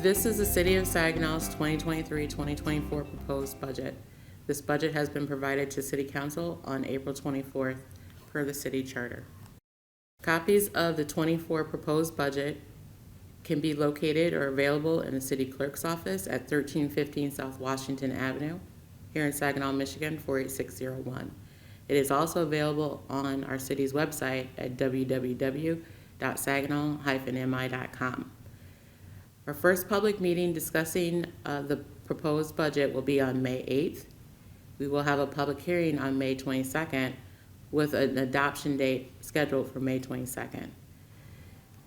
This is the City of Saginaw's 2023-2024 proposed budget. This budget has been provided to City Council on April 24th per the City Charter. Copies of the 24 proposed budget can be located or available in the City Clerk's office at 1315 South Washington Avenue here in Saginaw, Michigan 48601. It is also available on our city's website at www.saginaw-mi.com. Our first public meeting discussing the proposed budget will be on May 8th. We will have a public hearing on May 22nd with an adoption date scheduled for May 22nd.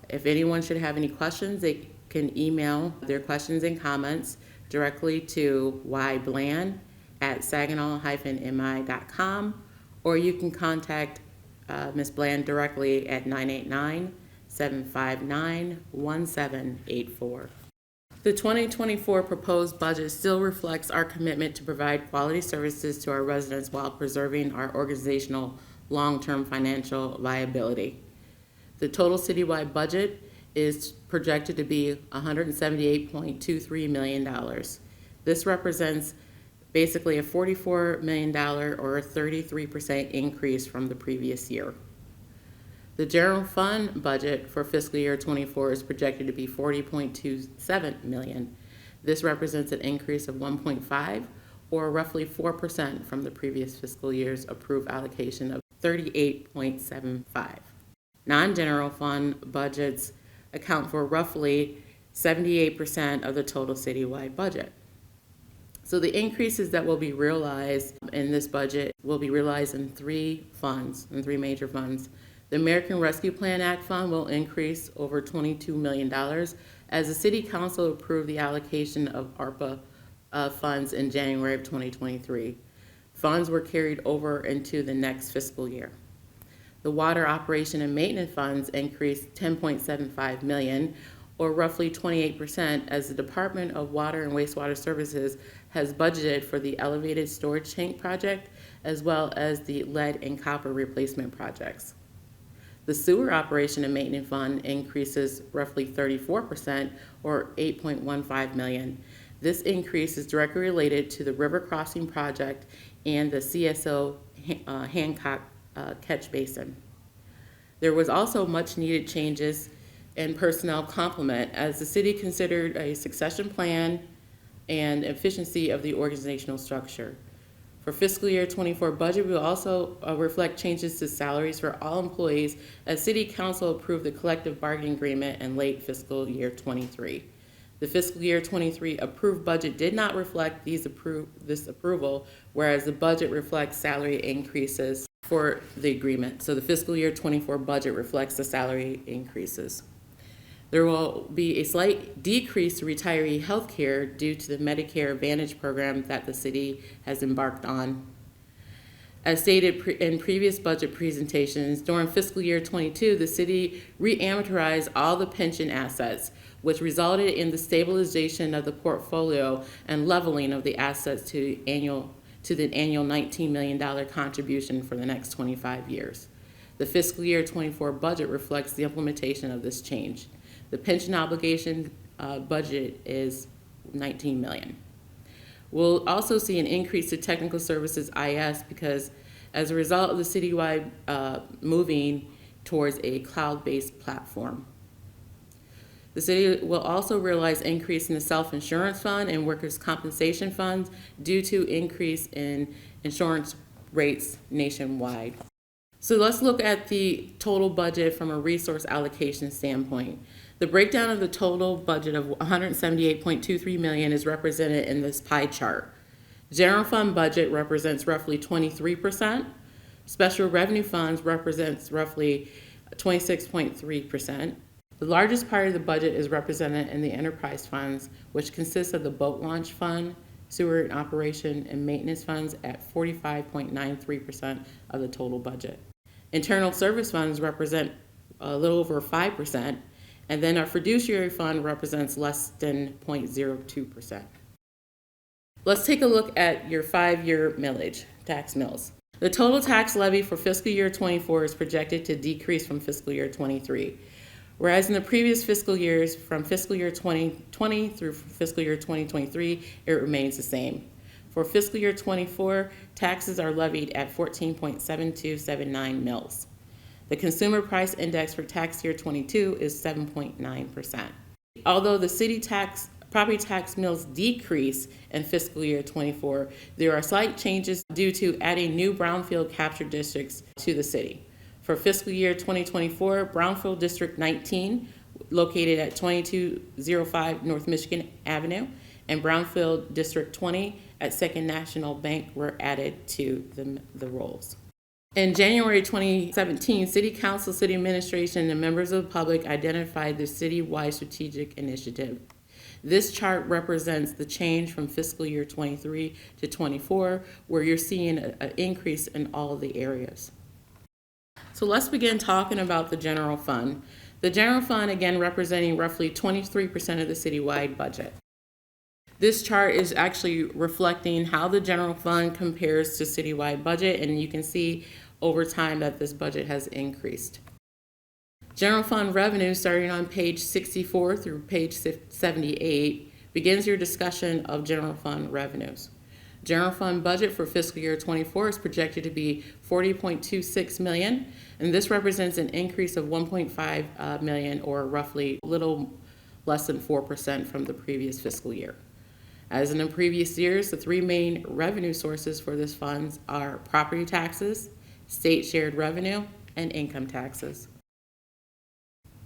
If anyone should have any questions, they can email their questions and comments directly to ybland@saginaw-mi.com, or you can contact Ms. Bland directly at 989-759-1784. The 2024 proposed budget still reflects our commitment to provide quality services to our residents while preserving our organizational long-term financial viability. The total citywide budget is projected to be $178.23 million. This represents basically a $44 million or a 33% increase from the previous year. The general fund budget for fiscal year 24 is projected to be $40.27 million. This represents an increase of 1.5 or roughly 4% from the previous fiscal year's approved allocation of $38.75. Non-general fund budgets account for roughly 78% of the total citywide budget. So the increases that will be realized in this budget will be realized in three major funds. The American Rescue Plan Act Fund will increase over $22 million as the City Council approved the allocation of ARPA funds in January of 2023. Funds were carried over into the next fiscal year. The Water Operation and Maintenance Funds increased $10.75 million, or roughly 28%, as the Department of Water and Wastewater Services has budgeted for the elevated storage tank project as well as the lead and copper replacement projects. The Sewer Operation and Maintenance Fund increases roughly 34%, or $8.15 million. This increase is directly related to the River Crossing Project and the CSO Hancock Catch Basin. There was also much needed changes in personnel complement as the city considered a succession plan and efficiency of the organizational structure. For fiscal year 24 budget, we will also reflect changes to salaries for all employees as City Council approved the collective bargaining agreement in late fiscal year 23. The fiscal year 23 approved budget did not reflect this approval, whereas the budget reflects salary increases for the agreement. So the fiscal year 24 budget reflects the salary increases. There will be a slight decrease to retiree health care due to the Medicare Advantage program that the city has embarked on. As stated in previous budget presentations, during fiscal year 22, the city re-amortized all the pension assets, which resulted in the stabilization of the portfolio and leveling of the assets to the annual $19 million contribution for the next 25 years. The fiscal year 24 budget reflects the implementation of this change. The pension obligation budget is $19 million. We'll also see an increase to technical services IS because as a result of the citywide moving towards a cloud-based platform. The city will also realize increase in the self-insurance fund and workers' compensation funds due to increase in insurance rates nationwide. So let's look at the total budget from a resource allocation standpoint. The breakdown of the total budget of $178.23 million is represented in this pie chart. General fund budget represents roughly 23%. Special revenue funds represents roughly 26.3%. The largest part of the budget is represented in the enterprise funds, which consists of the boat launch fund, sewer and operation and maintenance funds at 45.93% of the total budget. Internal service funds represent a little over 5%, and then our fiduciary fund represents less than 0.02%. Let's take a look at your 5-year millage, tax mills. The total tax levy for fiscal year 24 is projected to decrease from fiscal year 23. Whereas in the previous fiscal years, from fiscal year 2020 through fiscal year 2023, it remains the same. For fiscal year 24, taxes are levied at 14.7279 mils. The consumer price index for tax year 22 is 7.9%. Although the city property tax mills decrease in fiscal year 24, there are slight changes due to adding new brownfield capture districts to the city. For fiscal year 2024, Brownfield District 19, located at 2205 North Michigan Avenue, and Brownfield District 20 at Second National Bank were added to the rolls. In January 2017, City Council, City Administration, and members of the public identified the citywide strategic initiative. This chart represents the change from fiscal year 23 to 24, where you're seeing an increase in all of the areas. So let's begin talking about the general fund. The general fund, again, representing roughly 23% of the citywide budget. This chart is actually reflecting how the general fund compares to citywide budget, and you can see over time that this budget has increased. General fund revenue, starting on page 64 through page 78, begins your discussion of general fund revenues. General fund budget for fiscal year 24 is projected to be $40.26 million, and this represents an increase of $1.5 million, or roughly a little less than 4% from the previous fiscal year. As in the previous years, the three main revenue sources for this fund are property taxes, state shared revenue, and income taxes.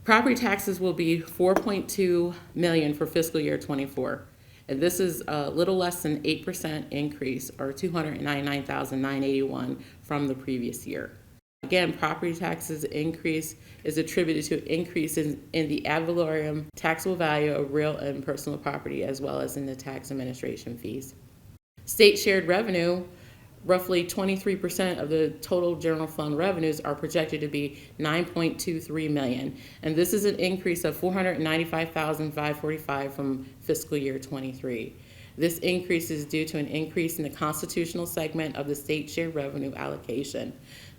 Property taxes will be $4.2 million for fiscal year 24. And this is a little less than 8% increase, or $299,981 from the previous year. Again, property taxes increase is attributed to increases in the ad valorem taxable value of real and personal property, as well as in the tax administration fees. State shared revenue, roughly 23% of the total general fund revenues, are projected to be $9.23 million, and this is an increase of $495,545 from fiscal year 23. This increase is due to an increase in the constitutional segment of the state shared revenue allocation.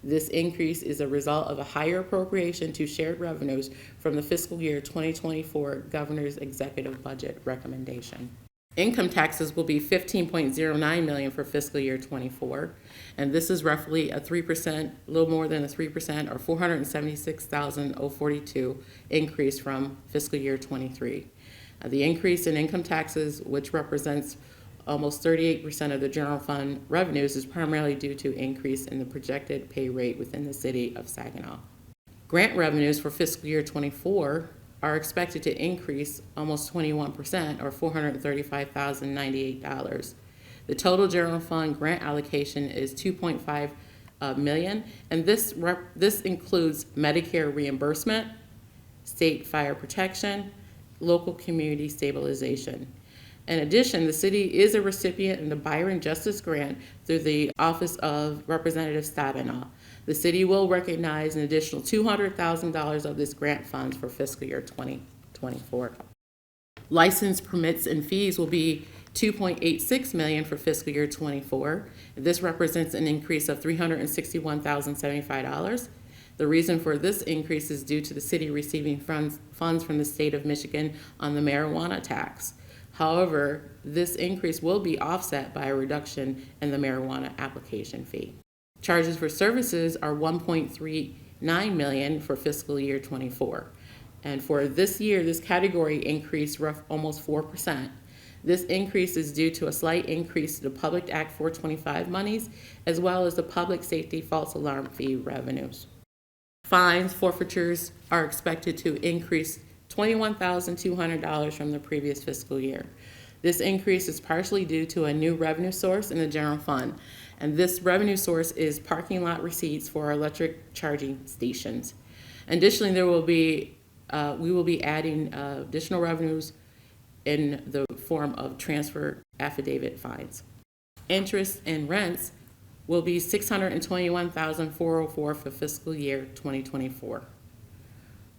This increase is a result of a higher appropriation to shared revenues from the fiscal year 2024 governor's executive budget recommendation. Income taxes will be $15.09 million for fiscal year 24, and this is roughly a 3%, a little more than a 3%, or $476,042 increase from fiscal year 23. The increase in income taxes, which represents almost 38% of the general fund revenues, is primarily due to increase in the projected pay rate within the city of Saginaw. Grant revenues for fiscal year 24 are expected to increase almost 21%, or $435,098. The total general fund grant allocation is $2.5 million, and this includes Medicare reimbursement, state fire protection, local community stabilization. In addition, the city is a recipient in the Byron Justice Grant through the Office of Representative Saginaw. The city will recognize an additional $200,000 of this grant funds for fiscal year 2024. License permits and fees will be $2.86 million for fiscal year 24. This represents an increase of $361,075. The reason for this increase is due to the city receiving funds from the state of Michigan on the marijuana tax. However, this increase will be offset by a reduction in the marijuana application fee. Charges for services are $1.39 million for fiscal year 24. And for this year, this category increased almost 4%. This increase is due to a slight increase to the Public Act 425 monies, as well as the public safety false alarm fee revenues. Fines, forfeitures are expected to increase $21,200 from the previous fiscal year. This increase is partially due to a new revenue source in the general fund, and this revenue source is parking lot receipts for our electric charging stations. Additionally, we will be adding additional revenues in the form of transfer affidavit fines. Interest and rents will be $621,404 for fiscal year 2024.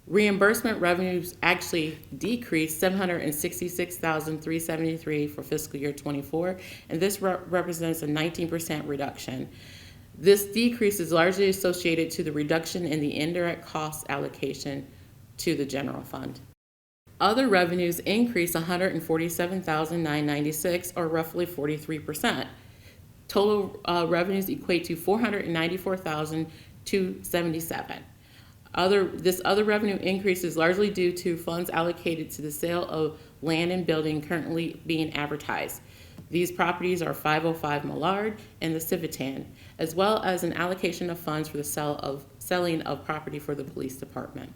Reimbursement revenues actually decreased $766,373 for fiscal year 24, and this represents a 19% reduction. This decrease is largely associated to the reduction in the indirect cost allocation to the general fund. Other revenues increased $147,996, or roughly 43%. Total revenues equate to $494,277. This other revenue increase is largely due to funds allocated to the sale of land and building currently being advertised. These properties are 505 Millard and the Civitan, as well as an allocation of funds for the selling of property for the police department.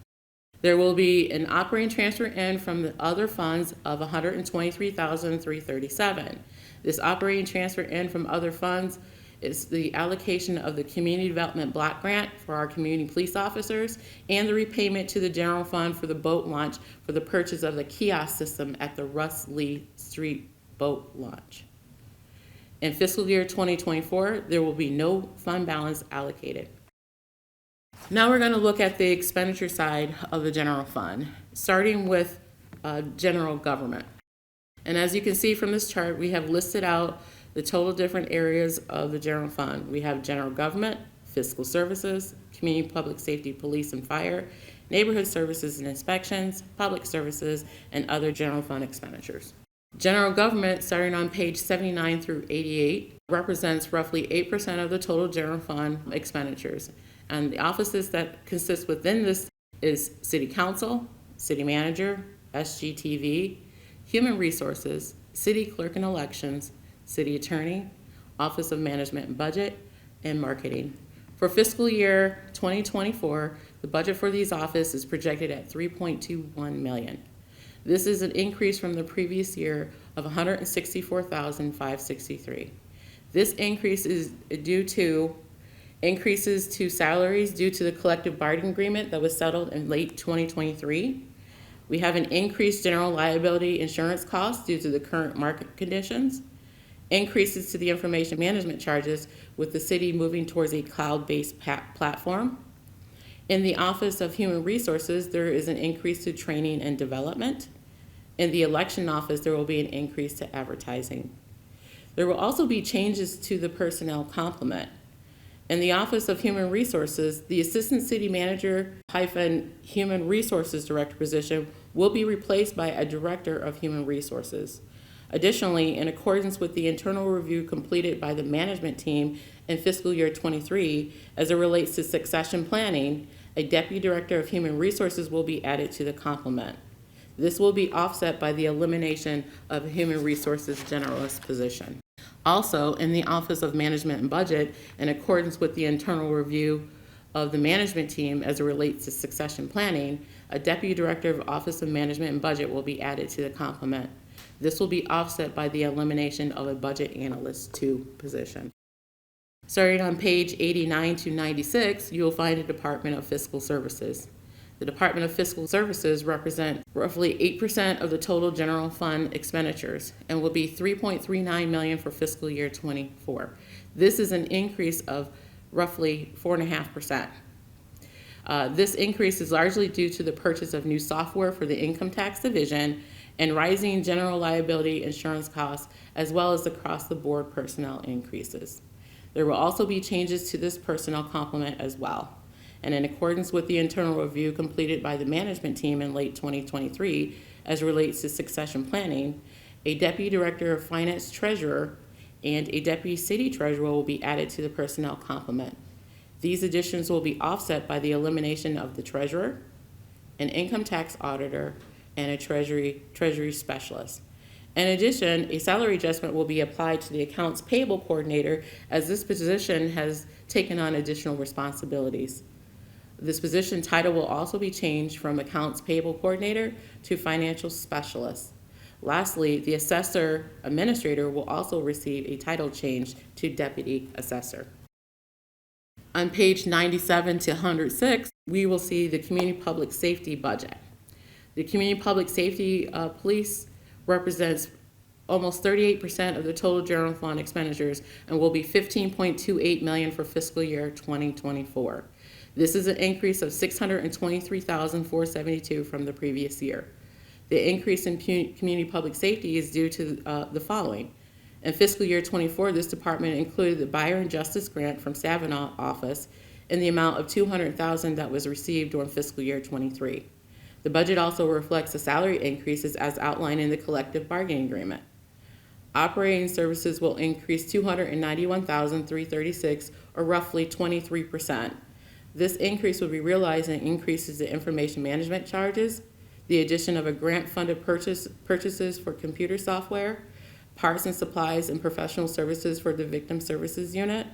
There will be an operating transfer in from the other funds of $123,337. This operating transfer in from other funds is the allocation of the Community Development Block Grant for our community police officers and the repayment to the general fund for the boat launch for the purchase of the kiosk system at the Russ Lee Street boat launch. In fiscal year 2024, there will be no fund balance allocated. Now we're going to look at the expenditure side of the general fund, starting with general government. And as you can see from this chart, we have listed out the total different areas of the general fund. We have general government, fiscal services, community public safety, police and fire, neighborhood services and inspections, public services, and other general fund expenditures. General government, starting on page 79 through 88, represents roughly 8% of the total general fund expenditures. And the offices that consist within this is City Council, City Manager, SGTV, Human Resources, City Clerk and Elections, City Attorney, Office of Management and Budget, and Marketing. For fiscal year 2024, the budget for these offices is projected at $3.21 million. This is an increase from the previous year of $164,563. This increase is due to increases to salaries due to the collective bargaining agreement that was settled in late 2023. We have an increased general liability insurance costs due to the current market conditions. Increases to the information management charges with the city moving towards a cloud-based platform. In the Office of Human Resources, there is an increase to training and development. In the election office, there will be an increase to advertising. There will also be changes to the personnel complement. In the Office of Human Resources, the Assistant City Manager - Human Resources Director position will be replaced by a Director of Human Resources. Additionally, in accordance with the internal review completed by the management team in fiscal year 23, as it relates to succession planning, a Deputy Director of Human Resources will be added to the complement. This will be offset by the elimination of a Human Resources Generalist position. Also, in the Office of Management and Budget, in accordance with the internal review of the management team as it relates to succession planning, a Deputy Director of Office of Management and Budget will be added to the complement. This will be offset by the elimination of a Budget Analyst 2 position. Starting on page 89 to 96, you will find the Department of Fiscal Services. The Department of Fiscal Services represent roughly 8% of the total general fund expenditures and will be $3.39 million for fiscal year 24. This is an increase of roughly 4.5%. This increase is largely due to the purchase of new software for the income tax division and rising general liability insurance costs, as well as across-the-board personnel increases. There will also be changes to this personnel complement as well. And in accordance with the internal review completed by the management team in late 2023, as relates to succession planning, a Deputy Director of Finance Treasurer and a Deputy City Treasurer will be added to the personnel complement. These additions will be offset by the elimination of the Treasurer, an Income Tax Auditor, and a Treasury Specialist. In addition, a salary adjustment will be applied to the Accounts Payable Coordinator, as this position has taken on additional responsibilities. This position title will also be changed from Accounts Payable Coordinator to Financial Specialist. Lastly, the Assessor Administrator will also receive a title change to Deputy Assessor. On page 97 to 106, we will see the Community Public Safety budget. The Community Public Safety Police represents almost 38% of the total general fund expenditures and will be $15.28 million for fiscal year 2024. This is an increase of $623,472 from the previous year. The increase in community public safety is due to the following. In fiscal year 24, this department included the Byron Justice Grant from Saginaw office in the amount of $200,000 that was received during fiscal year 23. The budget also reflects the salary increases as outlined in the collective bargaining agreement. Operating services will increase $291,336, or roughly 23%. This increase will be realized in increases in information management charges, the addition of a grant-funded purchases for computer software, parts and supplies and professional services for the Victim Services Unit,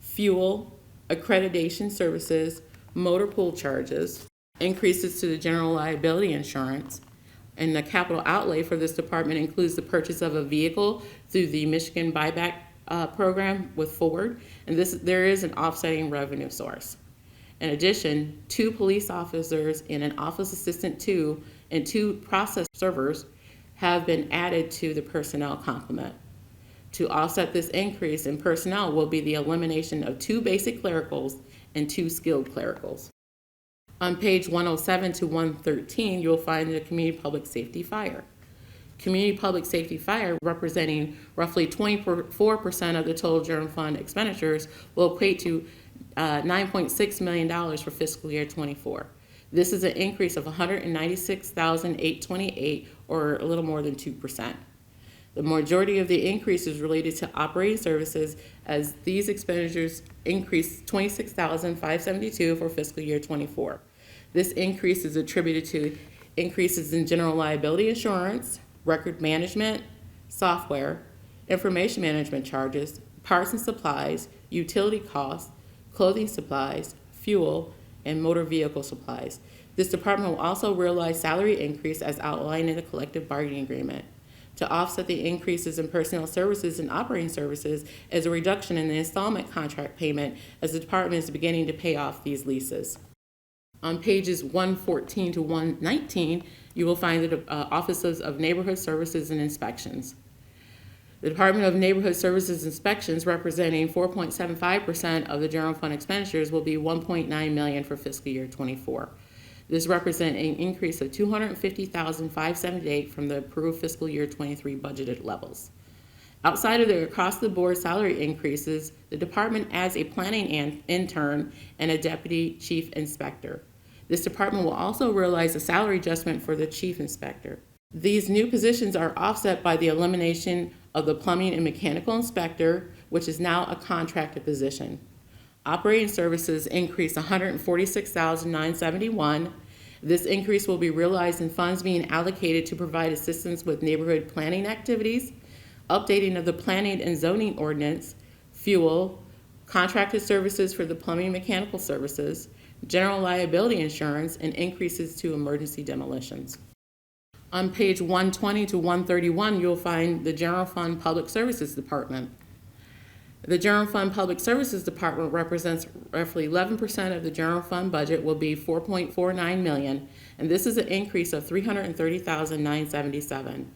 fuel, accreditation services, motor pool charges, increases to the general liability insurance, and the capital outlay for this department includes the purchase of a vehicle through the Michigan buyback program with Ford, and there is an offsetting revenue source. In addition, 2 police officers and an office assistant 2 and 2 process servers have been added to the personnel complement. To offset this increase in personnel will be the elimination of 2 basic clericals and 2 skilled clericals. On page 107 to 113, you'll find the Community Public Safety Fire. Community Public Safety Fire, representing roughly 24% of the total general fund expenditures, will equate to $9.6 million for fiscal year 24. This is an increase of $196,828, or a little more than 2%. The majority of the increase is related to operating services, as these expenditures increased $26,572 for fiscal year 24. This increase is attributed to increases in general liability insurance, record management, software, information management charges, parts and supplies, utility costs, clothing supplies, fuel, and motor vehicle supplies. This department will also realize salary increase as outlined in the collective bargaining agreement. To offset the increases in personnel services and operating services is a reduction in the installment contract payment, as the department is beginning to pay off these leases. On pages 114 to 119, you will find the Offices of Neighborhood Services and Inspections. The Department of Neighborhood Services Inspections, representing 4.75% of the general fund expenditures, will be $1.9 million for fiscal year 24. This represents an increase of $250,578 from the approved fiscal year 23 budgeted levels. Outside of the across-the-board salary increases, the department adds a planning intern and a deputy chief inspector. This department will also realize a salary adjustment for the chief inspector. These new positions are offset by the elimination of the plumbing and mechanical inspector, which is now a contracted position. Operating services increased $146,971. This increase will be realized in funds being allocated to provide assistance with neighborhood planning activities, updating of the planning and zoning ordinance, fuel, contracted services for the plumbing and mechanical services, general liability insurance, and increases to emergency demolitions. On page 120 to 131, you'll find the General Fund Public Services Department. The General Fund Public Services Department represents roughly 11% of the general fund budget, will be $4.49 million, and this is an increase of $330,977.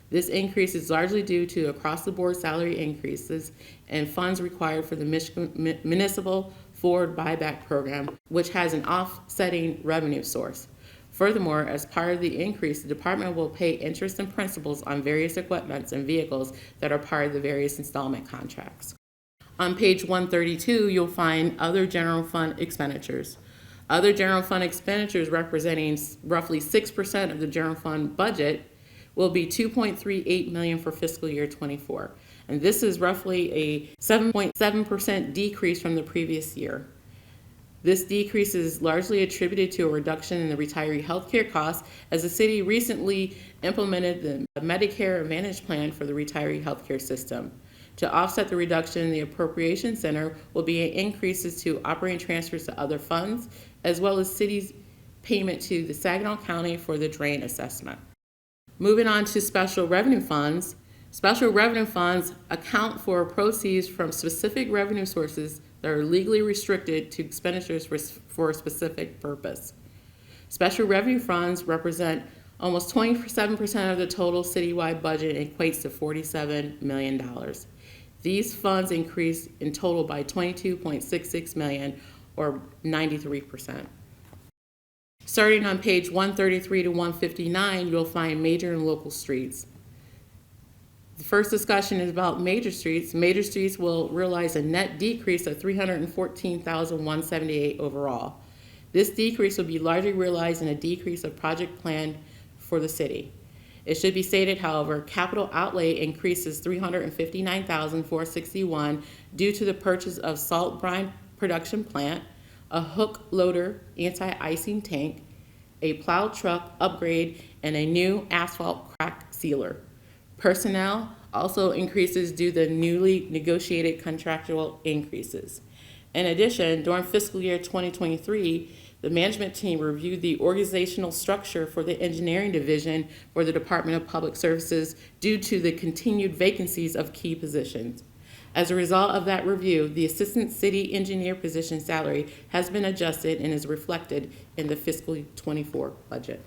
This increase is largely due to across-the-board salary increases and funds required for the Michigan Municipal Ford Buyback Program, which has an offsetting revenue source. Furthermore, as part of the increase, the department will pay interest and principals on various equipments and vehicles that are part of the various installment contracts. On page 132, you'll find other general fund expenditures. Other general fund expenditures, representing roughly 6% of the general fund budget, will be $2.38 million for fiscal year 24. And this is roughly a 7.7% decrease from the previous year. This decrease is largely attributed to a reduction in the retiree health care costs, as the city recently implemented the Medicare Advantage plan for the retiree health care system. To offset the reduction in the appropriation center will be increases to operating transfers to other funds, as well as city's payment to the Saginaw County for the drain assessment. Moving on to special revenue funds. Special revenue funds account for proceeds from specific revenue sources that are legally restricted to expenditures for a specific purpose. Special revenue funds represent almost 27% of the total citywide budget and equates to $47 million. These funds increased in total by $22.66 million, or 93%. Starting on page 133 to 159, you'll find major and local streets. The first discussion is about major streets. Major streets will realize a net decrease of $314,178 overall. This decrease will be largely realized in a decrease of project plan for the city. It should be stated, however, capital outlay increases $359,461 due to the purchase of salt brine production plant, a hook loader anti-icing tank, a plow truck upgrade, and a new asphalt crack sealer. Personnel also increases due to newly negotiated contractual increases. In addition, during fiscal year 2023, the management team reviewed the organizational structure for the engineering division for the Department of Public Services due to the continued vacancies of key positions. As a result of that review, the assistant city engineer position salary has been adjusted and is reflected in the fiscal 24 budget.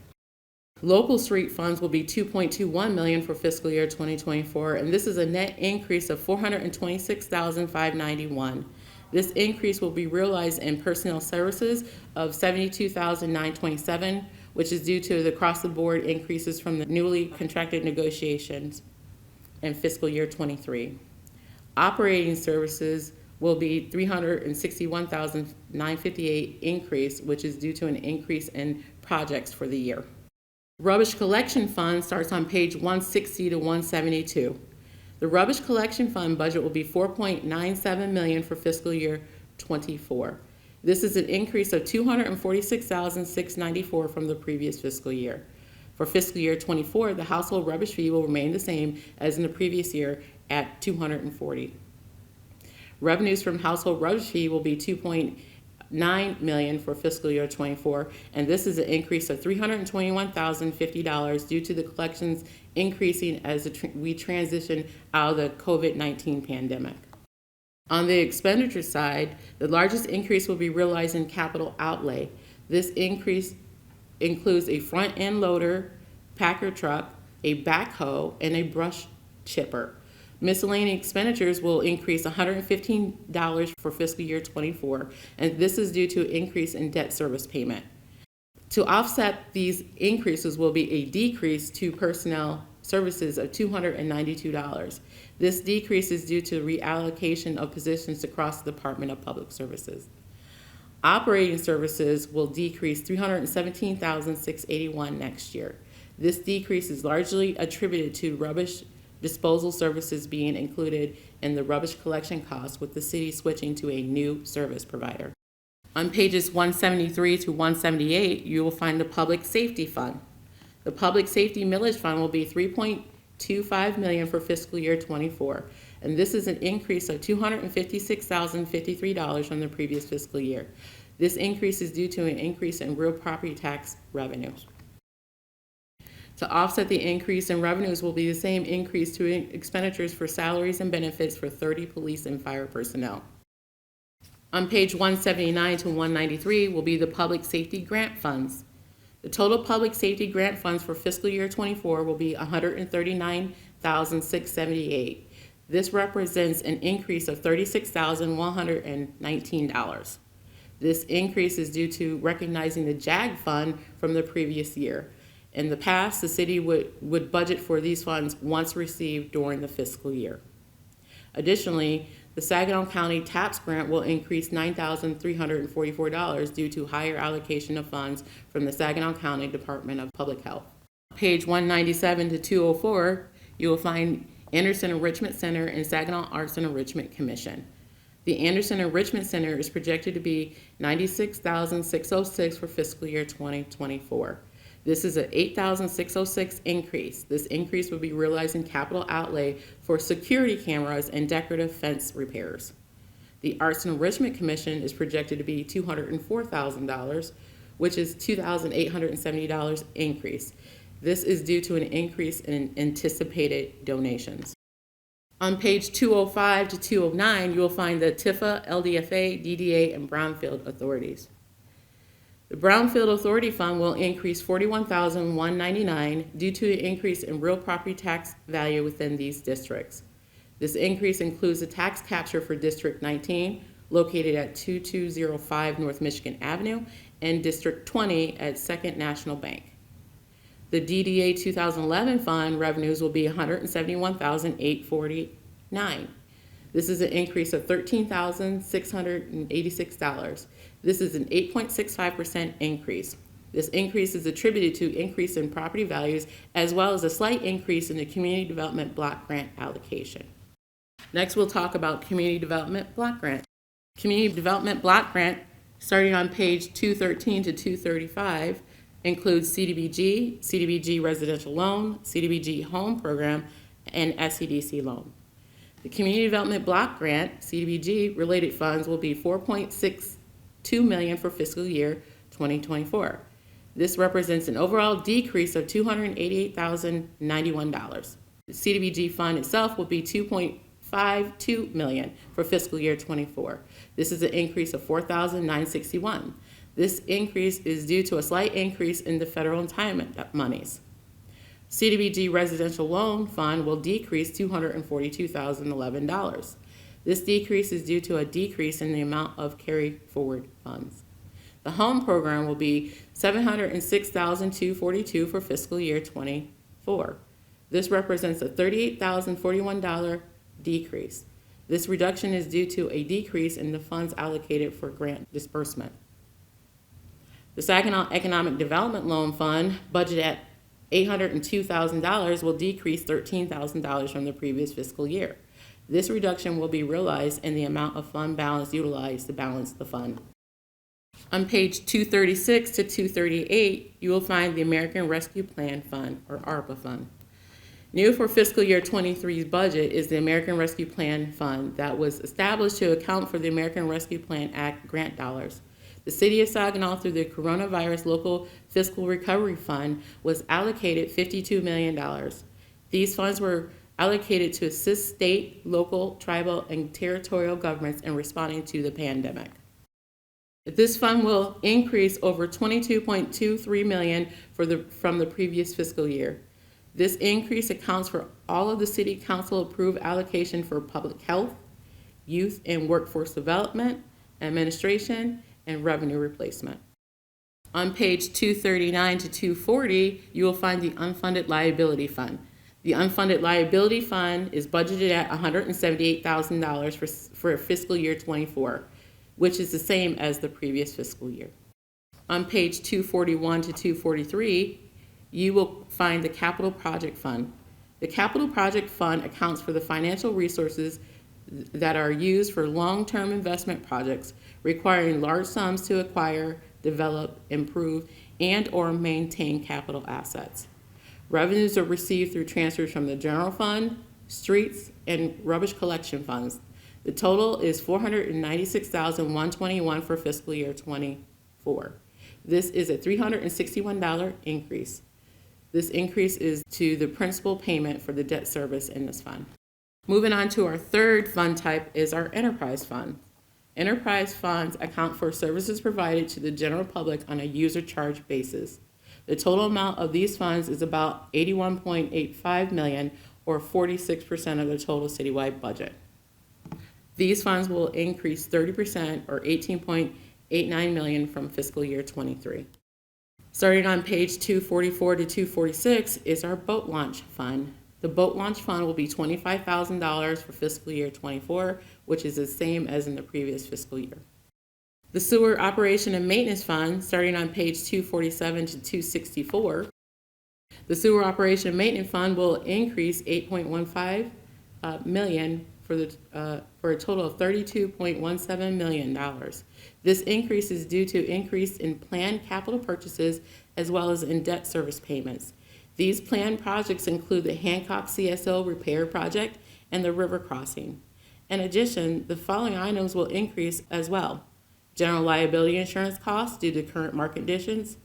Local street funds will be $2.21 million for fiscal year 2024, and this is a net increase of $426,591. This increase will be realized in personnel services of $72,927, which is due to the across-the-board increases from the newly contracted negotiations in fiscal year 23. Operating services will be $361,958 increase, which is due to an increase in projects for the year. Rubbish collection fund starts on page 160 to 172. The rubbish collection fund budget will be $4.97 million for fiscal year 24. This is an increase of $246,694 from the previous fiscal year. For fiscal year 24, the household rubbish fee will remain the same as in the previous year at $240. Revenues from household rubbish fee will be $2.9 million for fiscal year 24, and this is an increase of $321,050 due to the collections increasing as we transition out of the COVID-19 pandemic. On the expenditure side, the largest increase will be realized in capital outlay. This increase includes a front-end loader, packer truck, a backhoe, and a brush chipper. Miscellaneous expenditures will increase $115 for fiscal year 24, and this is due to an increase in debt service payment. To offset these increases will be a decrease to personnel services of $292. This decrease is due to reallocation of positions across the Department of Public Services. Operating services will decrease $317,681 next year. This decrease is largely attributed to rubbish disposal services being included in the rubbish collection costs, with the city switching to a new service provider. On pages 173 to 178, you will find the Public Safety Fund. The Public Safety Millage Fund will be $3.25 million for fiscal year 24, and this is an increase of $256,053 from the previous fiscal year. This increase is due to an increase in real property tax revenues. To offset the increase in revenues will be the same increase to expenditures for salaries and benefits for 30 police and fire personnel. On page 179 to 193 will be the Public Safety Grant Funds. The total public safety grant funds for fiscal year 24 will be $139,678. This represents an increase of $36,119. This increase is due to recognizing the JAG fund from the previous year. In the past, the city would budget for these funds once received during the fiscal year. Additionally, the Saginaw County TAPS grant will increase $9,344 due to higher allocation of funds from the Saginaw County Department of Public Health. Page 197 to 204, you will find Anderson Enrichment Center and Saginaw Arts and Enrichment Commission. The Anderson Enrichment Center is projected to be $96,606 for fiscal year 2024. This is an $8,606 increase. This increase will be realized in capital outlay for security cameras and decorative fence repairs. The Arts and Enrichment Commission is projected to be $204,000, which is $2,870 increase. This is due to an increase in anticipated donations. On page 205 to 209, you will find the TIFA, LDFA, DDA, and Brownfield authorities. The Brownfield Authority Fund will increase $41,199 due to an increase in real property tax value within these districts. This increase includes the tax capture for District 19, located at 2205 North Michigan Avenue, and District 20 at Second National Bank. The DDA 2011 fund revenues will be $171,849. This is an increase of $13,686. This is an 8.65% increase. This increase is attributed to increase in property values as well as a slight increase in the Community Development Block Grant allocation. Next, we'll talk about Community Development Block Grant. Community Development Block Grant, starting on page 213 to 235, includes CDBG, CDBG Residential Loan, CDBG Home Program, and SCDC Loan. The Community Development Block Grant, CDBG, related funds will be $4.62 million for fiscal year 2024. This represents an overall decrease of $288,091. The CDBG fund itself will be $2.52 million for fiscal year 24. This is an increase of $4,961. This increase is due to a slight increase in the federal entitlement monies. CDBG Residential Loan Fund will decrease $242,011. This decrease is due to a decrease in the amount of carry forward funds. The Home Program will be $706,242 for fiscal year 24. This represents a $38,041 decrease. This reduction is due to a decrease in the funds allocated for grant disbursement. The Saginaw Economic Development Loan Fund, budgeted at $802,000, will decrease $13,000 from the previous fiscal year. This reduction will be realized in the amount of fund balance utilized to balance the fund. On page 236 to 238, you will find the American Rescue Plan Fund, or ARPA Fund. New for fiscal year 23's budget is the American Rescue Plan Fund that was established to account for the American Rescue Plan Act grant dollars. The City of Saginaw, through the Coronavirus Local Fiscal Recovery Fund, was allocated $52 million. These funds were allocated to assist state, local, tribal, and territorial governments in responding to the pandemic. This fund will increase over $22.23 million from the previous fiscal year. This increase accounts for all of the City Council approved allocation for public health, youth and workforce development, administration, and revenue replacement. On page 239 to 240, you will find the Unfunded Liability Fund. The Unfunded Liability Fund is budgeted at $178,000 for fiscal year 24, which is the same as the previous fiscal year. On page 241 to 243, you will find the Capital Project Fund. The Capital Project Fund accounts for the financial resources that are used for long-term investment projects requiring large sums to acquire, develop, improve, and/or maintain capital assets. Revenues are received through transfers from the general fund, streets, and rubbish collection funds. The total is $496,121 for fiscal year 24. This is a $361 increase. This increase is to the principal payment for the debt service in this fund. Moving on to our third fund type is our enterprise fund. Enterprise funds account for services provided to the general public on a user charge basis. The total amount of these funds is about $81.85 million, or 46% of the total citywide budget. These funds will increase 30%, or $18.89 million from fiscal year 23. Starting on page 244 to 246 is our boat launch fund. The boat launch fund will be $25,000 for fiscal year 24, which is the same as in the previous fiscal year. The sewer operation and maintenance fund, starting on page 247 to 264, the sewer operation and maintenance fund will increase $8.15 million for a total of $32.17 million. This increase is due to increase in planned capital purchases as well as in debt service payments. These planned projects include the Hancock CSO repair project and the river crossing. In addition, the following items will increase as well: general liability insurance costs due to current market conditions,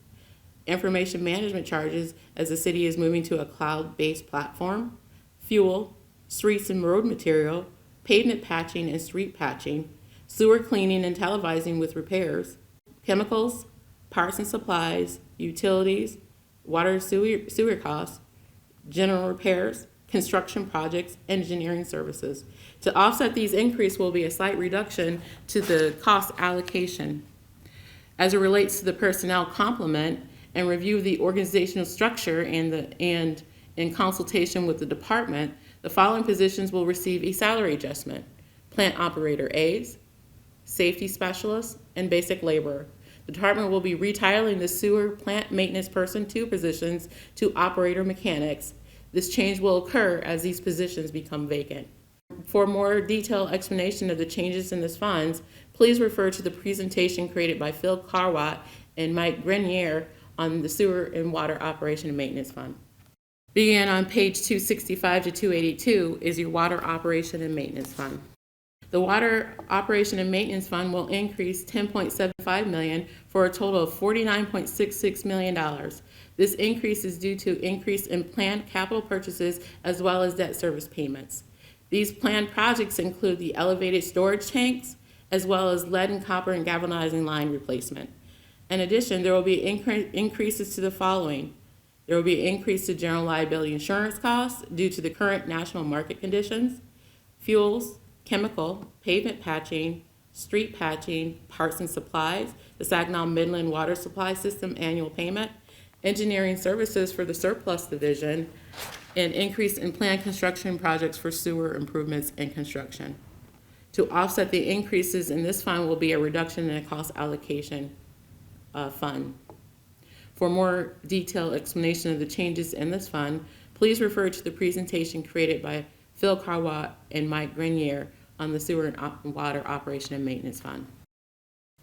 information management charges as the city is moving to a cloud-based platform, fuel, streets and road material, pavement patching and street patching, sewer cleaning and televising with repairs, chemicals, parts and supplies, utilities, water sewer costs, general repairs, construction projects, engineering services. To offset these increases will be a slight reduction to the cost allocation. As it relates to the personnel complement and review the organizational structure and in consultation with the department, the following positions will receive a salary adjustment: plant operator A's, safety specialist, and basic labor. The department will be retitling the sewer plant maintenance person 2 positions to operator mechanics. This change will occur as these positions become vacant. For more detailed explanation of the changes in this funds, please refer to the presentation created by Phil Carwatt and Mike Grenier on the Sewer and Water Operation and Maintenance Fund. Beginning on page 265 to 282 is your Water Operation and Maintenance Fund. The Water Operation and Maintenance Fund will increase $10.75 million for a total of $49.66 million. This increase is due to increase in planned capital purchases as well as debt service payments. These planned projects include the elevated storage tanks as well as lead and copper and galvanizing line replacement. In addition, there will be increases to the following. There will be an increase to general liability insurance costs due to the current national market conditions, fuels, chemical, pavement patching, street patching, parts and supplies, the Saginaw Midland Water Supply System annual payment, engineering services for the surplus division, and increase in planned construction projects for sewer improvements and construction. To offset the increases in this fund will be a reduction in the cost allocation fund. For more detailed explanation of the changes in this fund, please refer to the presentation created by Phil Carwatt and Mike Grenier on the Sewer and Water Operation and Maintenance Fund.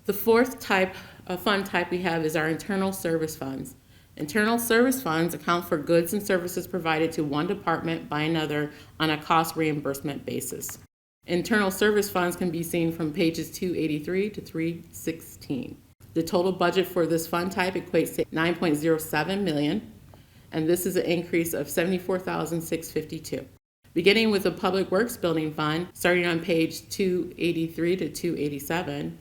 The fourth fund type we have is our internal service funds. Internal service funds account for goods and services provided to one department by another on a cost reimbursement basis. Internal service funds can be seen from pages 283 to 316. The total budget for this fund type equates to $9.07 million, and this is an increase of $74,652. Beginning with the Public Works Building Fund, starting on page 283 to 287,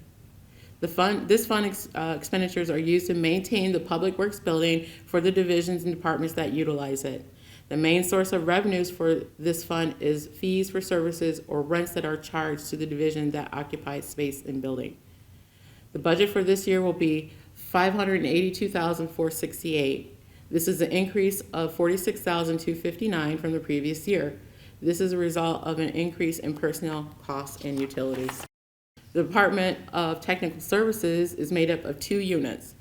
this fund expenditures are used to maintain the Public Works building for the divisions and departments that utilize it. The main source of revenues for this fund is fees for services or rents that are charged to the division that occupies space in building. The budget for this year will be $582,468. This is an increase of $46,259 from the previous year. This is a result of an increase in personnel costs and utilities. The Department of Technical Services is made up of 2 units.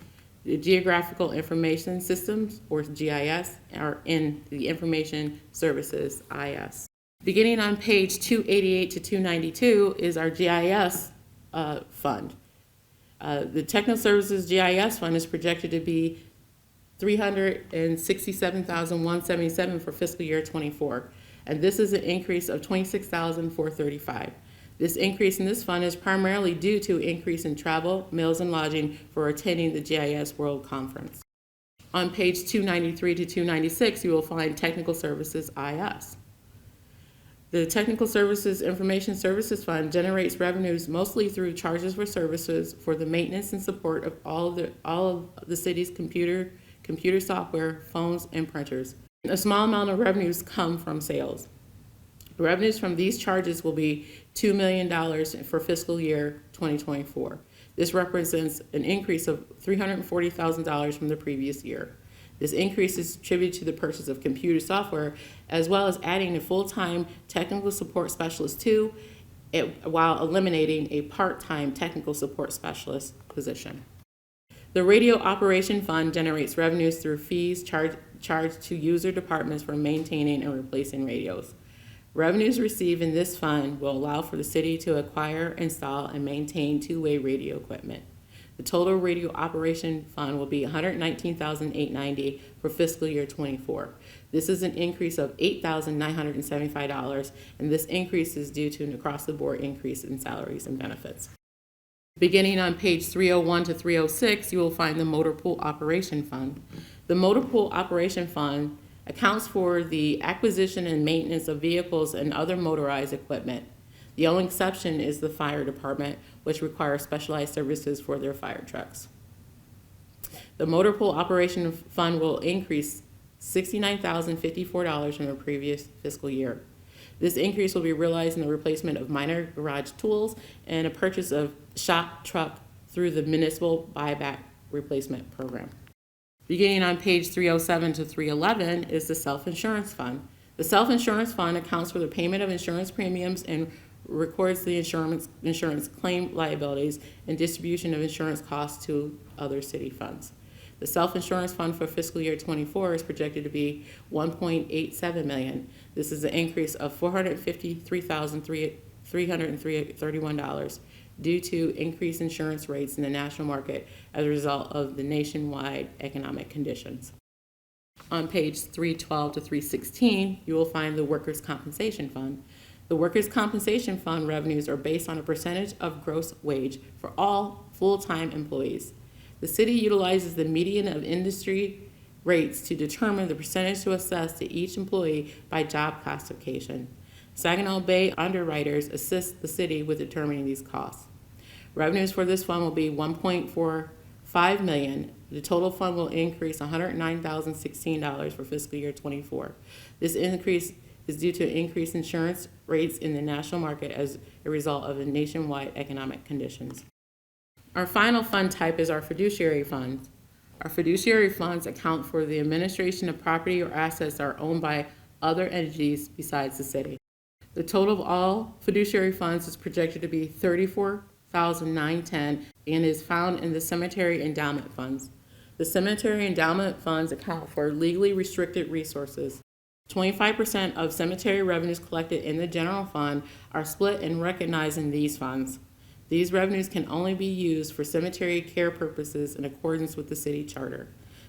The Geographical Information Systems, or GIS, are in the Information Services, IS. Beginning on page 288 to 292 is our GIS fund. The Technical Services GIS fund is projected to be $367,177 for fiscal year 24, and this is an increase of $26,435. This increase in this fund is primarily due to increase in travel, meals, and lodging for attending the GIS World Conference. On page 293 to 296, you will find Technical Services IS. The Technical Services Information Services Fund generates revenues mostly through charges for services for the maintenance and support of all of the city's computer software, phones, and printers. A small amount of revenues come from sales. The revenues from these charges will be $2 million for fiscal year 2024. This represents an increase of $340,000 from the previous year. This increase is attributed to the purchase of computer software, as well as adding a full-time technical support specialist too, while eliminating a part-time technical support specialist position. The Radio Operation Fund generates revenues through fees charged to user departments for maintaining and replacing radios. Revenues received in this fund will allow for the city to acquire, install, and maintain two-way radio equipment. The total radio operation fund will be $119,890 for fiscal year 24. This is an increase of $8,975, and this increase is due to an across-the-board increase in salaries and benefits. Beginning on page 301 to 306, you will find the Motor Pool Operation Fund. The Motor Pool Operation Fund accounts for the acquisition and maintenance of vehicles and other motorized equipment. The only exception is the fire department, which requires specialized services for their fire trucks. The Motor Pool Operation Fund will increase $69,054 from the previous fiscal year. This increase will be realized in the replacement of minor garage tools and a purchase of shop truck through the Municipal Buyback Replacement Program. Beginning on page 307 to 311 is the Self-Insurance Fund. The Self-Insurance Fund accounts for the payment of insurance premiums and records the insurance claim liabilities, and distribution of insurance costs to other city funds. The self-insurance fund for fiscal year 24 is projected to be $1.87 million. This is an increase of $453,331 due to increased insurance rates in the national market as a result of the nationwide economic conditions. On page 312 to 316, you will find the Workers' Compensation Fund. The Workers' Compensation Fund revenues are based on a percentage of gross wage for all full-time employees. The city utilizes the median of industry rates to determine the percentage to assess to each employee by job classification. Saginaw Bay underwriters assist the city with determining these costs. Revenues for this fund will be $1.45 million. The total fund will increase $109,016 for fiscal year 24. This increase is due to increased insurance rates in the national market as a result of the nationwide economic conditions. Our final fund type is our fiduciary funds. Our fiduciary funds account for the administration of property or assets that are owned by other entities besides the city. The total of all fiduciary funds is projected to be $34,910 and is found in the cemetery endowment funds. The cemetery endowment funds account for legally restricted resources. 25% of cemetery revenues collected in the general fund are split and recognized in these funds. These revenues can only be used for cemetery care purposes in accordance with the city charter.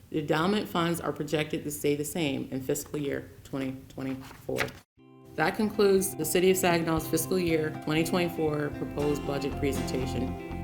The endowment funds are projected to stay the same in fiscal year 2024. That concludes the City of Saginaw's fiscal year 2024 proposed budget presentation.